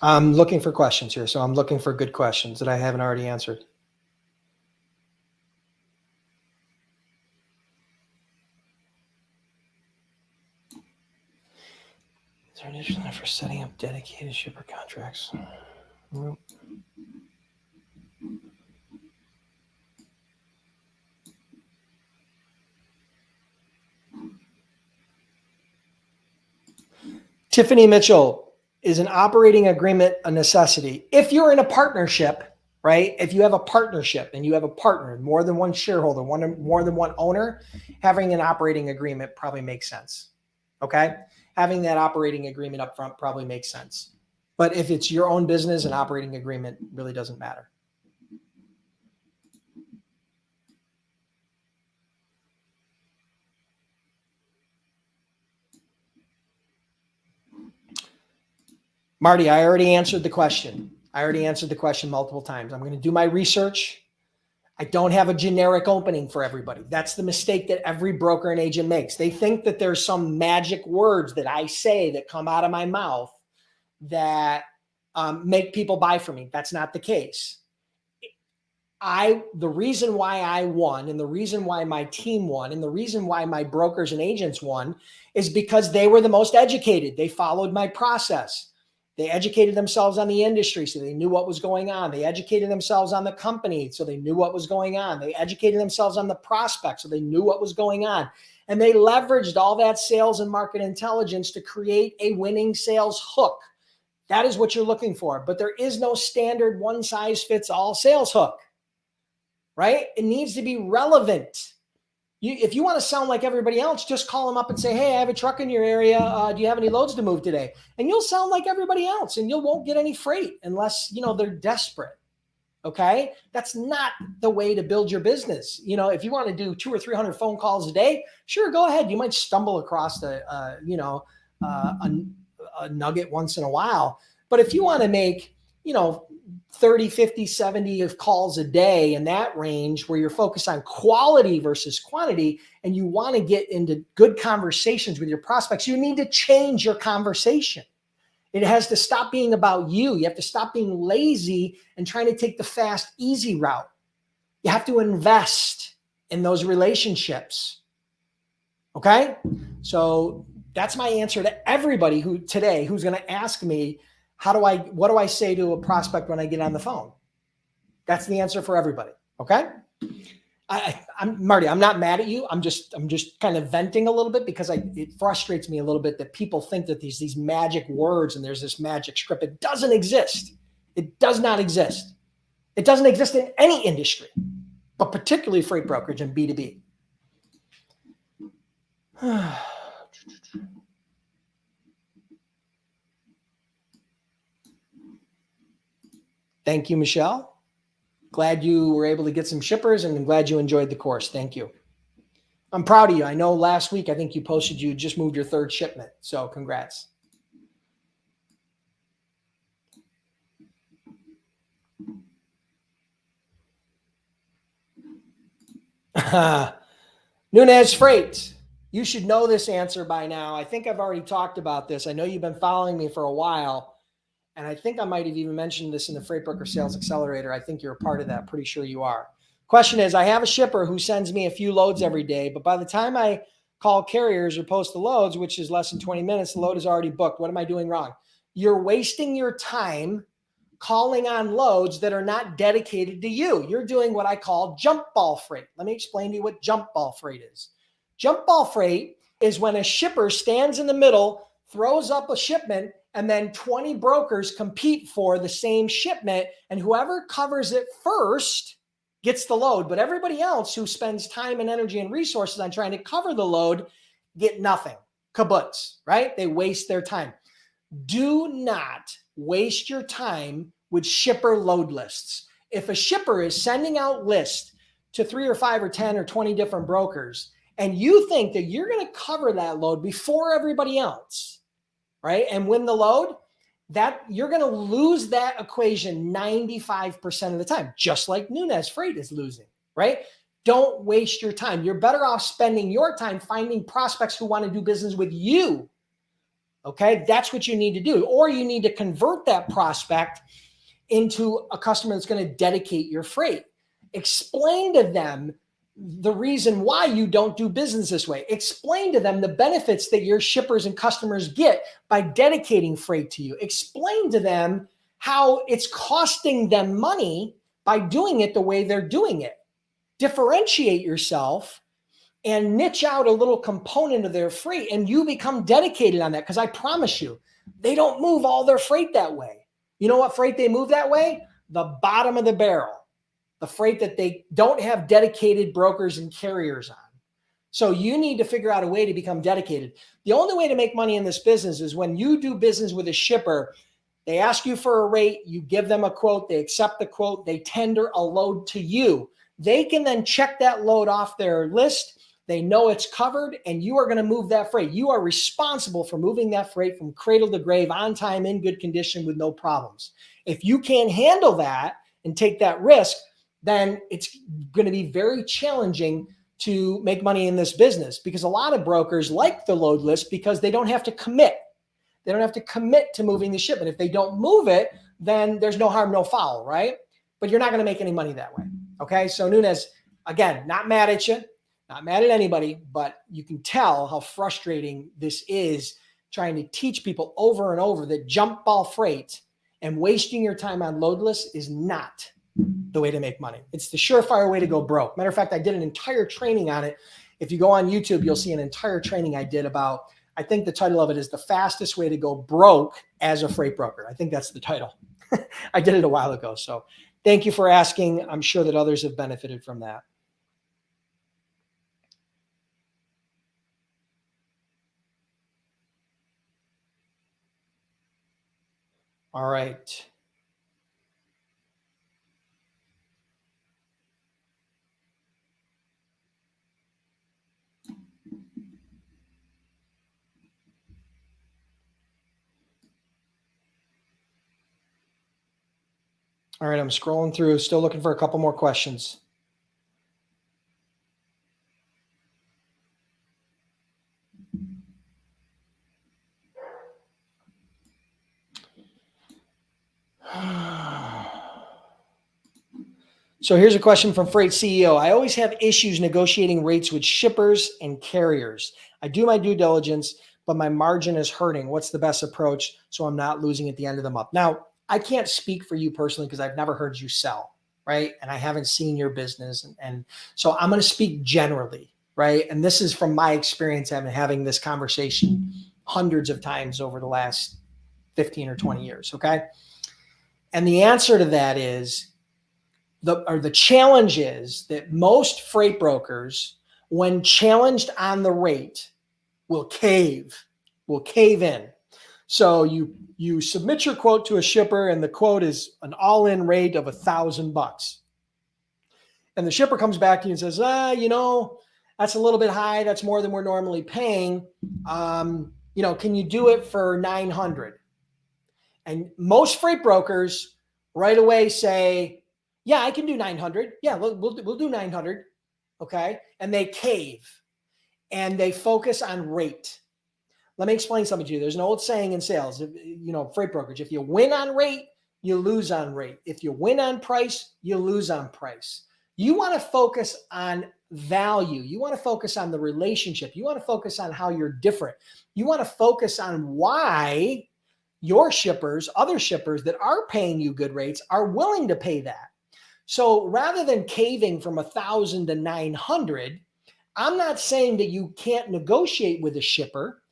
I'm looking for questions here. So I'm looking for good questions that I haven't already answered. Is there an issue for setting up dedicated shipper contracts? Nope. Tiffany Mitchell, is an operating agreement a necessity? If you're in a partnership, right? If you have a partnership and you have a partner, more than one shareholder, more than one owner, having an operating agreement probably makes sense. Okay? Having that operating agreement up front probably makes sense. But if it's your own business, an operating agreement really doesn't matter. Marty, I already answered the question. I already answered the question multiple times. I'm going to do my research. I don't have a generic opening for everybody. That's the mistake that every broker and agent makes. They think that there's some magic words that I say that come out of my mouth that make people buy from me. That's not the case. The reason why I won and the reason why my team won and the reason why my brokers and agents won is because they were the most educated. They followed my process. They educated themselves on the industry, so they knew what was going on. They educated themselves on the company, so they knew what was going on. They educated themselves on the prospect, so they knew what was going on. And they leveraged all that sales and market intelligence to create a winning sales hook. That is what you're looking for. But there is no standard one-size-fits-all sales hook, right? It needs to be relevant. If you want to sound like everybody else, just call them up and say, hey, I have a truck in your area. Do you have any loads to move today? And you'll sound like everybody else, and you won't get any freight unless, they're desperate. Okay. That's not the way to build your business. If you want to do 200 or 300 phone calls a day, sure, go ahead. You might stumble across a nugget once in a while. But if you want to make, 30, 50, 70 of calls a day in that range where you're focused on quality versus quantity, and you want to get into good conversations with your prospects, you need to change your conversation. It has to stop being about you. You have to stop being lazy and trying to take the fast, easy route. You have to invest in those relationships. Okay? So that's my answer to everybody who's going to ask me, what do I say to a prospect when I get on the phone? That's the answer for everybody. Okay. I'm Marty. I'm not mad at you. I'm just kind of venting a little bit because it frustrates me a little bit that people think that these magic words and there's this magic script. It doesn't exist. It does not exist. It doesn't exist in any industry, but particularly freight brokerage and B2B. Thank you, Michelle. Glad you were able to get some shippers, and I'm glad you enjoyed the course. Thank you. I'm proud of you. I know last week, I think you posted you just moved your 3rd shipment. So congrats. Nunez Freight. You should know this answer by now. I think I've already talked about this. I know you've been following me for a while, and I think I might have even mentioned this in the Freight Broker Sales Accelerator. I think you're a part of that. Pretty sure you are. Question is, I have a shipper who sends me a few loads every day, but by the time I call carriers or post the loads, which is less than 20 minutes, the load is already booked. What am I doing wrong? You're wasting your time calling on loads that are not dedicated to you. You're doing what I call jump ball freight. Let me explain to you what jump ball freight is. Jump ball freight is when a shipper stands in the middle, throws up a shipment, and then 20 brokers compete for the same shipment, and whoever covers it first gets the load. But everybody else who spends time and energy and resources on trying to cover the load get nothing. Kibbutz, right? They waste their time. Do not waste your time with shipper load lists. If a shipper is sending out lists to 3 or 5 or 10 or 20 different brokers, and you think that you're going to cover that load before everybody else, right, and win the load, that you're going to lose that equation 95% of the time, just like Nunez Freight is losing, right? Don't waste your time. You're better off spending your time finding prospects who want to do business with you. Okay, that's what you need to do. Or you need to convert that prospect into a customer that's going to dedicate your freight. Explain to them the reason why you don't do business this way. Explain to them the benefits that your shippers and customers get by dedicating freight to you. Explain to them how it's costing them money by doing it the way they're doing it. Differentiate yourself and niche out a little component of their freight, and you become dedicated on that, because I promise you, they don't move all their freight that way. You know what freight they move that way? The bottom of the barrel, the freight that they don't have dedicated brokers and carriers on. So you need to figure out a way to become dedicated. The only way to make money in this business is when you do business with a shipper, they ask you for a rate, you give them a quote, they accept the quote, they tender a load to you. They can then check that load off their list. They know it's covered, and you are going to move that freight. You are responsible for moving that freight from cradle to grave on time, in good condition, with no problems. If you can't handle that and take that risk, then it's going to be very challenging to make money in this business, because a lot of brokers like the load list because they don't have to commit. They don't have to commit to moving the shipment. If they don't move it, then there's no harm, no foul, right? But you're not going to make any money that way. Okay. So Nunez, again, not mad at you. Not mad at anybody, but you can tell how frustrating this is, trying to teach people over and over that jump ball freight and wasting your time on load lists is not the way to make money. It's the surefire way to go broke. Matter of fact, I did an entire training on it. If you go on YouTube, you'll see an entire training I did about, I think the title of it is The Fastest Way to Go Broke as a Freight Broker. I think that's the title. I did it a while ago. So thank you for asking. I'm sure that others have benefited from that. All right. All right, I'm scrolling through, still looking for a couple more questions. So here's a question from Freight CEO. I always have issues negotiating rates with shippers and carriers. I do my due diligence, but my margin is hurting. What's the best approach so I'm not losing at the end of the month? Now, I can't speak for you personally because I've never heard you sell, right? And I haven't seen your business. And so I'm going to speak generally, right? And this is from my experience having this conversation hundreds of times over the last 15 or 20 years, okay? And the answer to that is, the challenge is that most freight brokers, when challenged on the rate, will cave in. So you submit your quote to a shipper, and the quote is an all-in rate of $1,000. And the shipper comes back to you and says, that's a little bit high. That's more than we're normally paying. Can you do it for 900? And most freight brokers right away say, yeah, I can do 900. Yeah, we'll do 900. Okay. And they cave and they focus on rate. Let me explain something to you. There's an old saying in sales, freight brokerage. If you win on rate, you lose on rate. If you win on price, you lose on price. You want to focus on value. You want to focus on the relationship. You want to focus on how you're different. You want to focus on why your shippers, other shippers that are paying you good rates, are willing to pay that. So rather than caving from 1,000 to 900, I'm not saying that you can't negotiate with a shipper.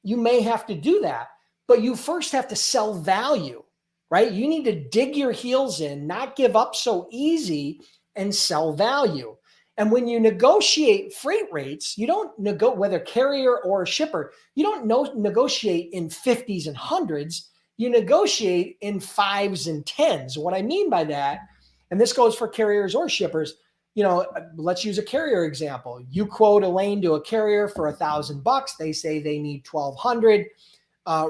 You may have to do that, but you first have to sell value, right? You need to dig your heels in, not give up so easy, and sell value. And when you negotiate freight rates, you don't whether carrier or shipper, you don't negotiate in 50s and hundreds. You negotiate in 5s and 10s. What I mean by that, and this goes for carriers or shippers, let's use a carrier example. You quote a lane to a carrier for $1,000. They say they need 1,200.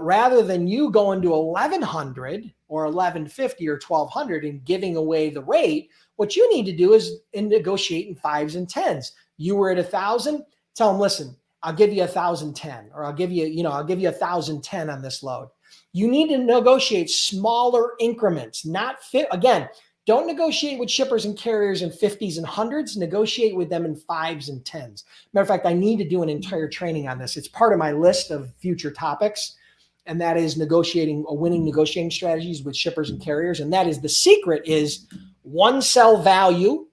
Rather than you going to 1,100 or 1,150 or 1,200 and giving away the rate, what you need to do is negotiate in 5s and 10s. You were at 1,000. Tell them, listen, I'll give you 1,010, or I'll give you 1,010 on this load. You need to negotiate smaller increments, not fit. Again, don't negotiate with shippers and carriers in 50s and hundreds. Negotiate with them in 5s and 10s. Matter of fact, I need to do an entire training on this. It's part of my list of future topics, and that is winning negotiating strategies with shippers and carriers. And that is the secret is 1, sell value,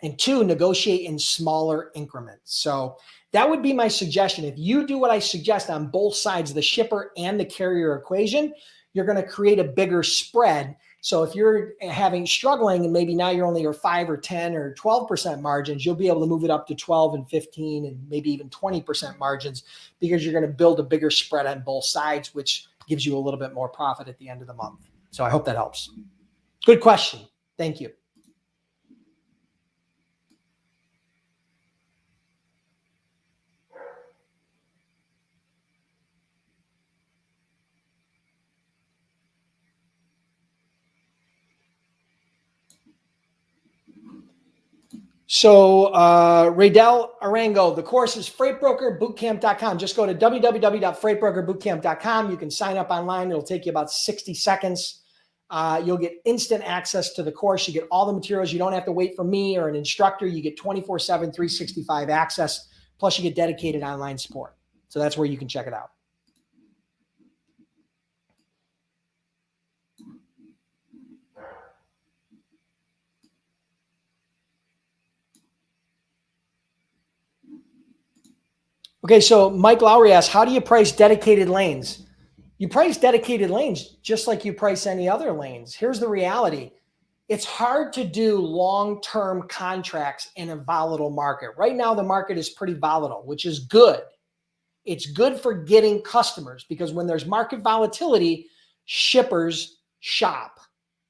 and 2, negotiate in smaller increments. So that would be my suggestion. If you do what I suggest on both sides, the shipper and the carrier equation, you're going to create a bigger spread. So if you're struggling and maybe now you're only your 5 or 10 or 12% margins, you'll be able to move it up to 12 and 15 and maybe even 20% margins, because you're going to build a bigger spread on both sides, which gives you a little bit more profit at the end of the month. So I hope that helps. Good question. Thank you. So Raydell Arango, the course is freightbrokerbootcamp.com. Just go to www.freightbrokerbootcamp.com. You can sign up online. It'll take you about 60 seconds. You'll get instant access to the course. You get all the materials. You don't have to wait for me or an instructor. You get 24/7, 365 access. Plus you get dedicated online support. So that's where you can check it out. Okay, so Mike Lowry asks, how do you price dedicated lanes? You price dedicated lanes just like you price any other lanes. Here's the reality. It's hard to do long-term contracts in a volatile market. Right now, the market is pretty volatile, which is good. It's good for getting customers, because when there's market volatility, shippers shop,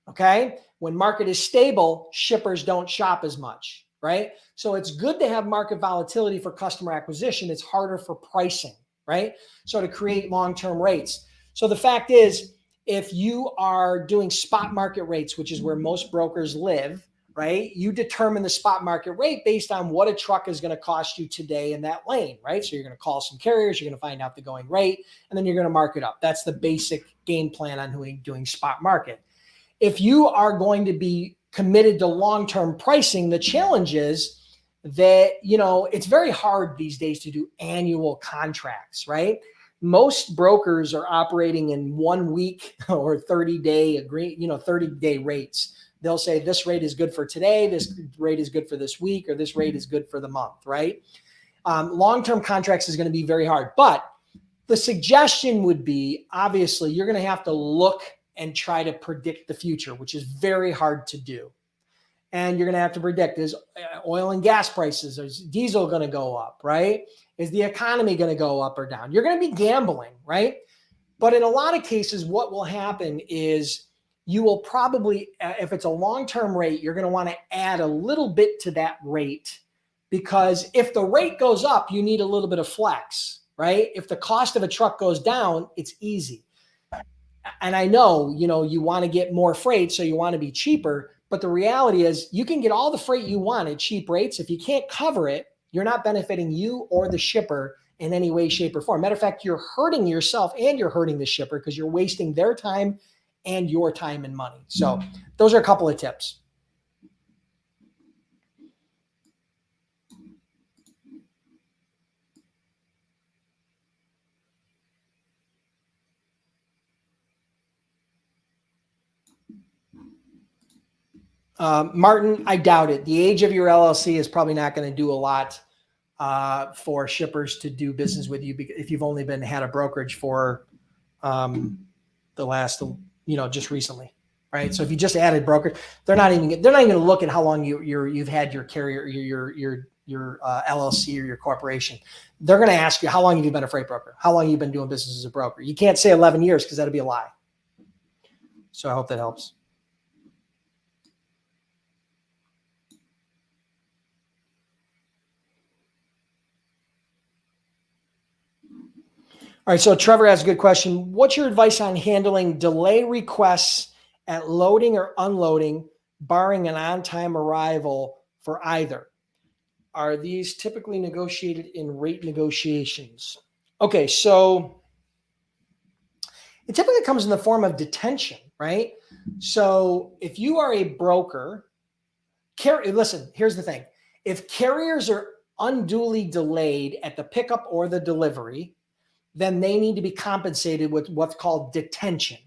okay? When market is stable, shippers don't shop as much. Right? So it's good to have market volatility for customer acquisition. It's harder for pricing, right? So to create long-term rates. So the fact is, if you are doing spot market rates, which is where most brokers live, right? You determine the spot market rate based on what a truck is going to cost you today in that lane, right? So you're going to call some carriers, you're going to find out the going rate, and then you're going to mark it up. That's the basic game plan on doing spot market. If you are going to be committed to long-term pricing, the challenge is that, it's very hard these days to do annual contracts, right? Most brokers are operating in 1 week or 30-day rates. They'll say this rate is good for today, this rate is good for this week, or this rate is good for the month, right? Long-term contracts is going to be very hard. But the suggestion would be, obviously, you're going to have to look and try to predict the future, which is very hard to do. And you're going to have to predict, is oil and gas prices, is diesel going to go up, right? Is the economy going to go up or down? You're going to be gambling, right? But in a lot of cases, what will happen is you will probably, if it's a long-term rate, you're going to want to add a little bit to that rate because if the rate goes up, you need a little bit of flex, right? If the cost of a truck goes down, it's easy. And I know, you want to get more freight, so you want to be cheaper. But the reality is you can get all the freight you want at cheap rates. If you can't cover it, you're not benefiting you or the shipper in any way, shape, or form. Matter of fact, you're hurting yourself and you're hurting the shipper because you're wasting their time and your time and money. So those are a couple of tips. Martin, I doubt it. The age of your LLC is probably not going to do a lot for shippers to do business with you if you've only had a brokerage for the last, just recently, right? So if you just added brokerage, they're not even going to look at how long you've had your carrier, your LLC or your corporation. They're going to ask you, how long have you been a freight broker? How long have you been doing business as a broker? You can't say 11 years because that'd be a lie. So I hope that helps. All right, so Trevor has a good question. What's your advice on handling delay requests at loading or unloading, barring an on-time arrival for either? Are these typically negotiated in rate negotiations? Okay, so it typically comes in the form of detention, right? So if you are a broker, listen, here's the thing. If carriers are unduly delayed at the pickup or the delivery, then they need to be compensated with what's called detention.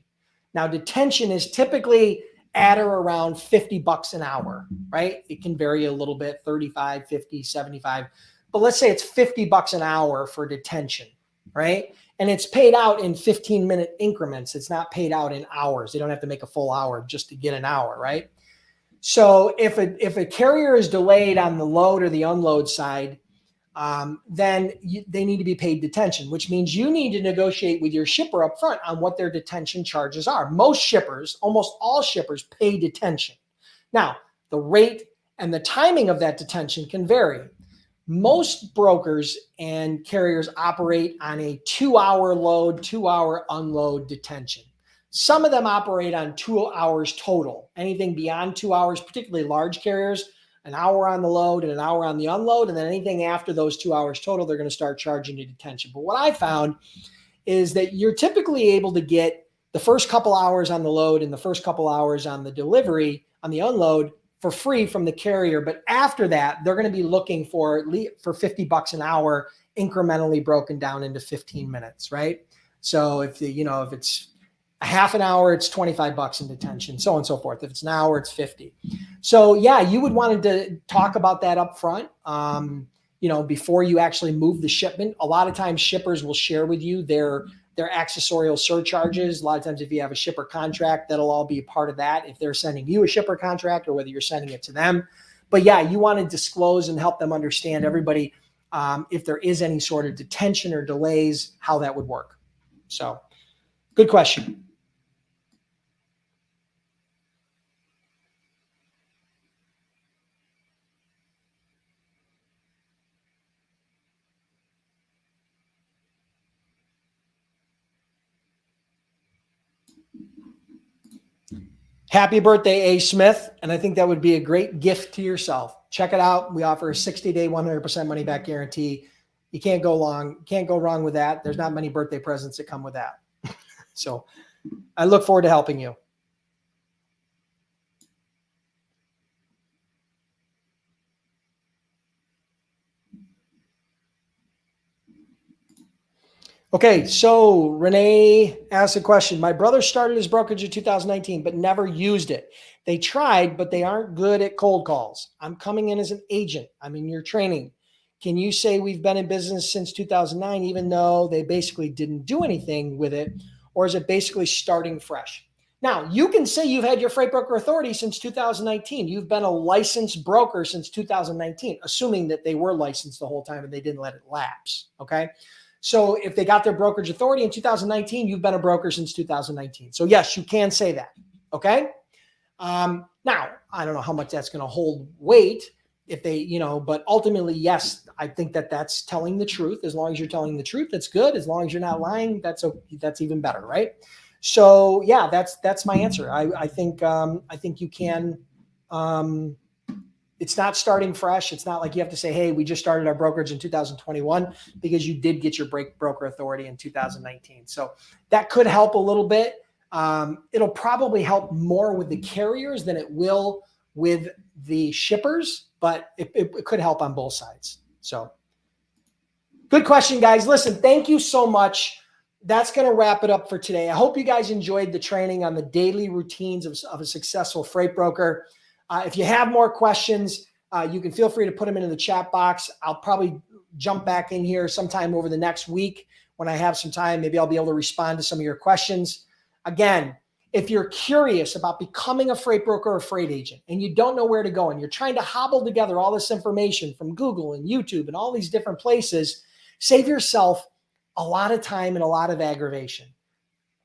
Now, detention is typically at or around $50 an hour, right? It can vary a little bit, 35, 50, 75, but let's say it's $50 an hour for detention, right? And it's paid out in 15-minute increments. It's not paid out in hours. They don't have to make a full hour just to get an hour, right? So if a carrier is delayed on the load or the unload side, then they need to be paid detention, which means you need to negotiate with your shipper up front on what their detention charges are. Most shippers, almost all shippers, pay detention. Now, the rate and the timing of that detention can vary. Most brokers and carriers operate on a 2-hour load, 2-hour unload detention. Some of them operate on 2 hours total. Anything beyond 2 hours, particularly large carriers, an hour on the load and an hour on the unload, and then anything after those 2 hours total, they're going to start charging you detention. But what I found is that you're typically able to get the first couple hours on the load and the first couple hours on the delivery, on the unload, for free from the carrier. But after that, they're going to be looking for $50 an hour, incrementally broken down into 15 minutes, right? So if it's a half an hour, it's $25 in detention, so on and so forth. If it's an hour, it's 50. So yeah, you would want to talk about that up front, before you actually move the shipment. A lot of times shippers will share with you their accessorial surcharges. A lot of times if you have a shipper contract, that'll all be a part of that. If they're sending you a shipper contract or whether you're sending it to them. But yeah, you want to disclose and help them understand, everybody, if there is any sort of detention or delays, how that would work. So good question. Happy birthday, A. Smith. And I think that would be a great gift to yourself. Check it out. We offer a 60-day, 100% money back guarantee. You can't go wrong with that. There's not many birthday presents that come with that. So I look forward to helping you. Okay, so Renee asked a question. My brother started his brokerage in 2019, but never used it. They tried, but they aren't good at cold calls. I'm coming in as an agent. I'm in your training. Can you say we've been in business since 2009, even though they basically didn't do anything with it? Or is it basically starting fresh? Now, you can say you've had your freight broker authority since 2019. You've been a licensed broker since 2019, assuming that they were licensed the whole time and they didn't let it lapse, okay? So if they got their brokerage authority in 2019, you've been a broker since 2019. So yes, you can say that. Okay. Now, I don't know how much that's going to hold weight if they, but ultimately, yes, I think that that's telling the truth. As long as you're telling the truth, that's good. As long as you're not lying, that's even better, right? So yeah, that's my answer. I think you can. It's not starting fresh. It's not like you have to say, hey, we just started our brokerage in 2021, because you did get your broker authority in 2019. So that could help a little bit. It'll probably help more with the carriers than it will with the shippers, but it could help on both sides. So good question, guys. Listen, thank you so much. That's going to wrap it up for today. I hope you guys enjoyed the training on the daily routines of a successful freight broker. If you have more questions, you can feel free to put them into the chat box. I'll probably jump back in here sometime over the next week when I have some time. Maybe I'll be able to respond to some of your questions. Again, if you're curious about becoming a freight broker or freight agent and you don't know where to go and you're trying to hobble together all this information from Google and YouTube and all these different places, save yourself a lot of time and a lot of aggravation.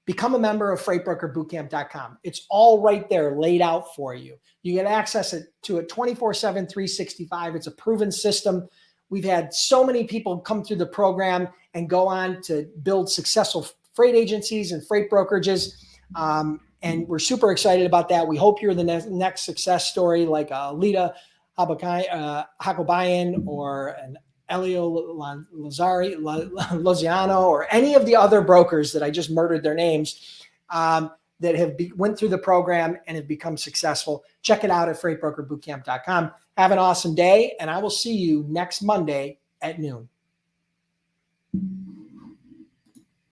Become a member of freightbrokerbootcamp.com. It's all right there laid out for you. You get access to it 24/7, 365. It's a proven system. We've had so many people come through the program and go on to build successful freight agencies and freight brokerages. And we're super excited about that. We hope you're the next success story like Lita Hakobayan or an Elio Lozano or any of the other brokers that I just murdered their names that have went through the program and have become successful. Check it out at freightbrokerbootcamp.com. Have an awesome day, and I will see you next Monday at noon.